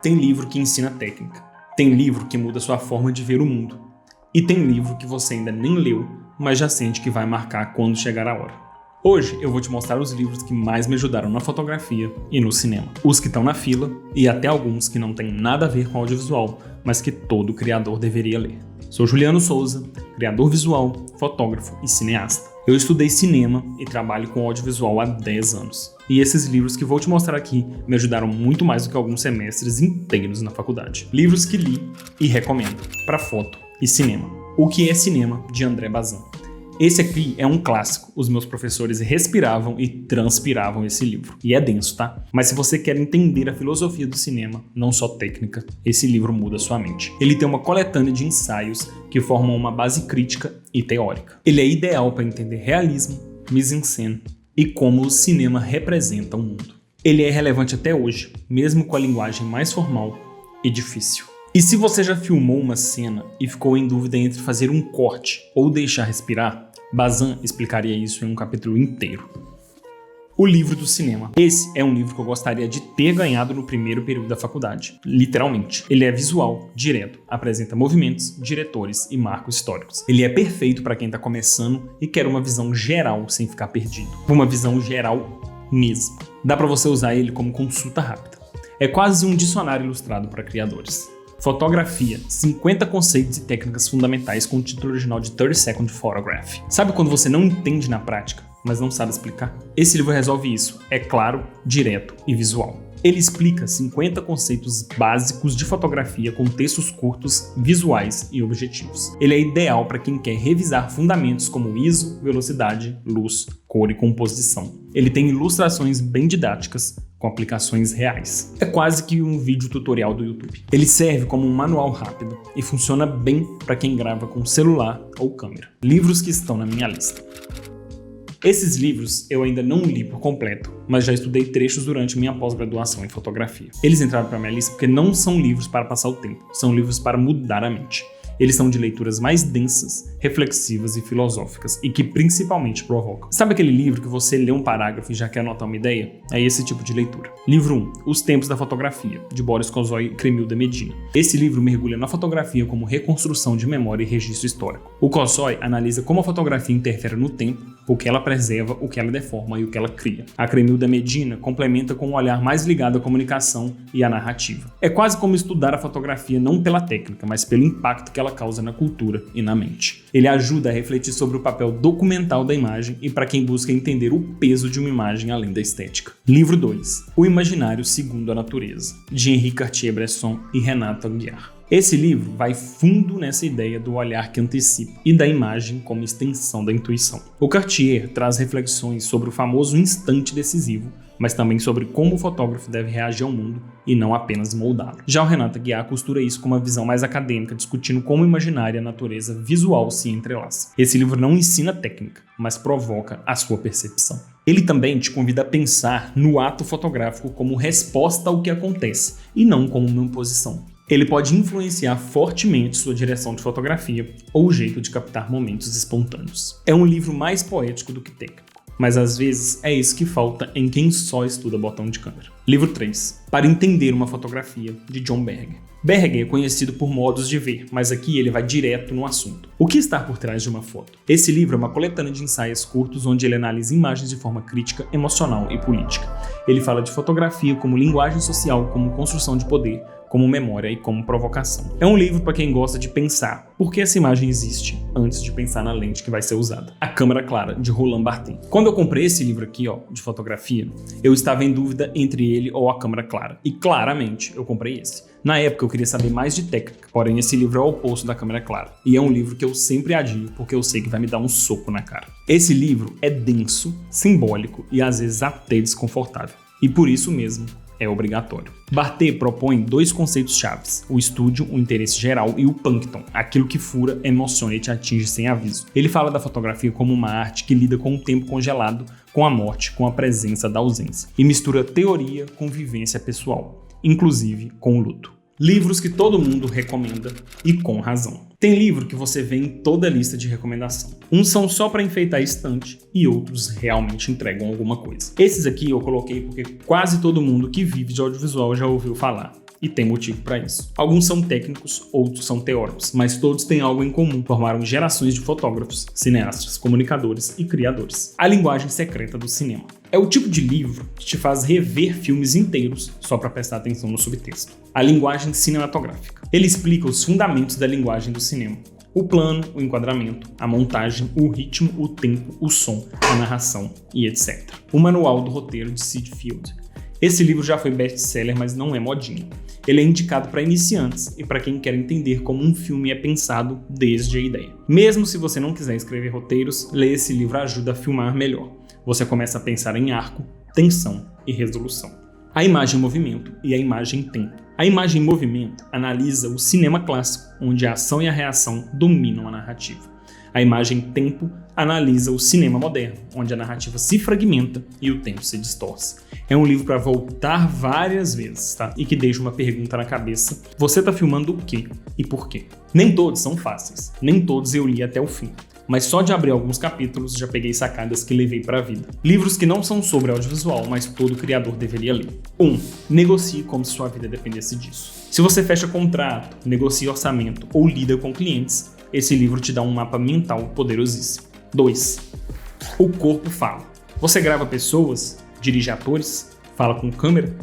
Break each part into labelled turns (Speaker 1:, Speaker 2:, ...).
Speaker 1: Tem livro que ensina técnica, tem livro que muda sua forma de ver o mundo, e tem livro que você ainda nem leu, mas já sente que vai marcar quando chegar a hora. Hoje eu vou te mostrar os livros que mais me ajudaram na fotografia e no cinema. Os que estão na fila e até alguns que não têm nada a ver com audiovisual, mas que todo criador deveria ler. Sou Juliano Souza, criador visual, fotógrafo e cineasta. Eu estudei cinema e trabalho com audiovisual há 10 anos. E esses livros que vou te mostrar aqui me ajudaram muito mais do que alguns semestres inteiros na faculdade. Livros que li e recomendo para foto e cinema. O que é Cinema, de André Bazin. Esse aqui é um clássico, os meus professores respiravam e transpiravam esse livro. E é denso, tá? Mas se você quer entender a filosofia do cinema, não só técnica, esse livro muda sua mente. Ele tem uma coletânea de ensaios que formam uma base crítica e teórica. Ele é ideal para entender realismo, mise-en-scène e como o cinema representa o mundo. Ele é relevante até hoje, mesmo com a linguagem mais formal e difícil. E se você já filmou uma cena e ficou em dúvida entre fazer um corte ou deixar respirar, Bazin explicaria isso em um capítulo inteiro. O livro do cinema. Esse é um livro que eu gostaria de ter ganhado no primeiro período da faculdade. Literalmente. Ele é visual, direto, apresenta movimentos, diretores e marcos históricos. Ele é perfeito para quem está começando e quer uma visão geral sem ficar perdido. Uma visão geral mesmo. Dá para você usar ele como consulta rápida. É quase um dicionário ilustrado para criadores. Fotografia, 50 conceitos e técnicas fundamentais, com o título original de 30 Second Photograph. Sabe quando você não entende na prática, mas não sabe explicar? Esse livro resolve isso, é claro, direto e visual. Ele explica 50 conceitos básicos de fotografia com textos curtos, visuais e objetivos. Ele é ideal para quem quer revisar fundamentos como ISO, velocidade, luz, cor e composição. Ele tem ilustrações bem didáticas, com aplicações reais. É quase que um vídeo tutorial do YouTube. Ele serve como um manual rápido e funciona bem para quem grava com celular ou câmera. Livros que estão na minha lista. Esses livros eu ainda não li por completo, mas já estudei trechos durante minha pós-graduação em fotografia. Eles entraram para minha lista porque não são livros para passar o tempo, são livros para mudar a mente. Eles são de leituras mais densas, reflexivas e filosóficas, e que principalmente provocam. Sabe aquele livro que você lê um parágrafo e já quer anotar uma ideia? É esse tipo de leitura. Livro 1, Os Tempos da Fotografia, de Boris Kazoy e Cremilda Medina. Esse livro mergulha na fotografia como reconstrução de memória e registro histórico. O Kazoy analisa como a fotografia interfere no tempo, o que ela preserva, o que ela deforma e o que ela cria. A Cremilda Medina complementa com um olhar mais ligado à comunicação e à narrativa. É quase como estudar a fotografia não pela técnica, mas pelo impacto que ela causa na cultura e na mente. Ele ajuda a refletir sobre o papel documental da imagem e para quem busca entender o peso de uma imagem além da estética. Livro 2, O Imaginário Segundo a Natureza, de Henri Cartier-Bresson e Renato Aguiar. Esse livro vai fundo nessa ideia do olhar que antecipa e da imagem como extensão da intuição. O Cartier traz reflexões sobre o famoso instante decisivo, mas também sobre como o fotógrafo deve reagir ao mundo e não apenas moldá-lo. Já o Renato Aguiar costura isso com uma visão mais acadêmica, discutindo como o imaginário e a natureza visual se entrelaçam. Esse livro não ensina técnica, mas provoca a sua percepção. Ele também te convida a pensar no ato fotográfico como resposta ao que acontece, e não como uma imposição. Ele pode influenciar fortemente sua direção de fotografia ou o jeito de captar momentos espontâneos. É um livro mais poético do que técnico, mas às vezes é isso que falta em quem só estuda botão de câmera. Livro 3, Para Entender uma Fotografia, de John Berger. Berger é conhecido por modos de ver, mas aqui ele vai direto no assunto. O que está por trás de uma foto? Esse livro é uma coletânea de ensaios curtos onde ele analisa imagens de forma crítica, emocional e política. Ele fala de fotografia como linguagem social, como construção de poder, como memória e como provocação. É um livro para quem gosta de pensar por que essa imagem existe antes de pensar na lente que vai ser usada. A Câmera Clara, de Roland Barthes. Quando eu comprei esse livro aqui, de fotografia, eu estava em dúvida entre ele ou a Câmera Clara. E claramente eu comprei esse. Na época eu queria saber mais de técnica, porém esse livro é o oposto da Câmera Clara. E é um livro que eu sempre adio porque eu sei que vai me dar um soco na cara. Esse livro é denso, simbólico e às vezes até desconfortável. E por isso mesmo, é obrigatório. Barthes propõe 2 conceitos chaves: o estúdio, o interesse geral, e o plankton, aquilo que fura, emociona e te atinge sem aviso. Ele fala da fotografia como uma arte que lida com o tempo congelado, com a morte, com a presença da ausência, e mistura teoria com vivência pessoal, inclusive com o luto. Livros que todo mundo recomenda e com razão. Tem livro que você vê em toda a lista de recomendação. Uns são só para enfeitar a estante e outros realmente entregam alguma coisa. Esses aqui eu coloquei porque quase todo mundo que vive de audiovisual já ouviu falar. E tem motivo para isso. Alguns são técnicos, outros são teóricos, mas todos têm algo em comum. Formaram gerações de fotógrafos, cineastas, comunicadores e criadores. A linguagem secreta do cinema. É o tipo de livro que te faz rever filmes inteiros só para prestar atenção no subtexto. A linguagem cinematográfica. Ele explica os fundamentos da linguagem do cinema. O plano, o enquadramento, a montagem, o ritmo, o tempo, o som, a narração e etc. O manual do roteiro de Sid Field. Esse livro já foi best-seller, mas não é modinha. Ele é indicado para iniciantes e para quem quer entender como um filme é pensado desde a ideia. Mesmo se você não quiser escrever roteiros, ler esse livro ajuda a filmar melhor. Você começa a pensar em arco, tensão e resolução. A imagem em movimento e a imagem em tempo. A imagem em movimento analisa o cinema clássico, onde a ação e a reação dominam a narrativa. A imagem em tempo analisa o cinema moderno, onde a narrativa se fragmenta e o tempo se distorce. É um livro para voltar várias vezes, tá? E que deixa uma pergunta na cabeça. Você tá filmando o quê e por quê? Nem todos são fáceis, nem todos eu li até o fim. Mas só de abrir alguns capítulos já peguei sacadas que levei para a vida. Livros que não são sobre audiovisual, mas todo criador deveria ler. 1. Negocie como se sua vida dependesse disso. Se você fecha contrato, negocia orçamento ou lida com clientes, esse livro te dá um mapa mental poderosíssimo. 2. O corpo fala. Você grava pessoas, dirige atores, fala com câmera?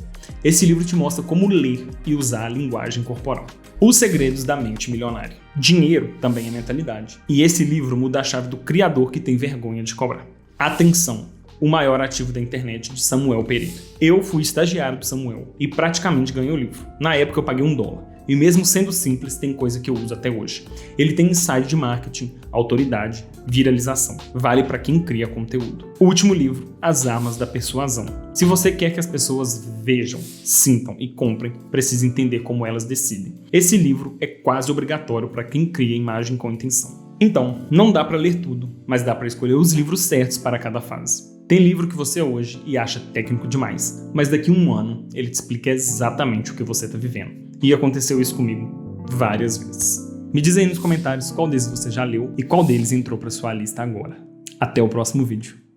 Speaker 1: Esse livro te mostra como ler e usar a linguagem corporal. Os segredos da mente milionária. Dinheiro também é mentalidade. E esse livro muda a chave do criador que tem vergonha de cobrar. Atenção! O maior ativo da internet, de Samuel Pereira. Eu fui estagiário do Samuel e praticamente ganhei o livro. Na época eu paguei $1. E mesmo sendo simples, tem coisa que eu uso até hoje. Ele tem insight de marketing, autoridade, viralização. Vale para quem cria conteúdo. O último livro, As Armas da Persuasão. Se você quer que as pessoas vejam, sintam e comprem, precisa entender como elas decidem. Esse livro é quase obrigatório para quem cria imagem com intenção. Então, não dá para ler tudo, mas dá para escolher os livros certos para cada fase. Tem livro que você hoje e acha técnico demais, mas daqui a 1 ano ele te explica exatamente o que você está vivendo. E aconteceu isso comigo várias vezes. Me diz aí nos comentários qual desses você já leu e qual deles entrou para sua lista agora. Até o próximo vídeo.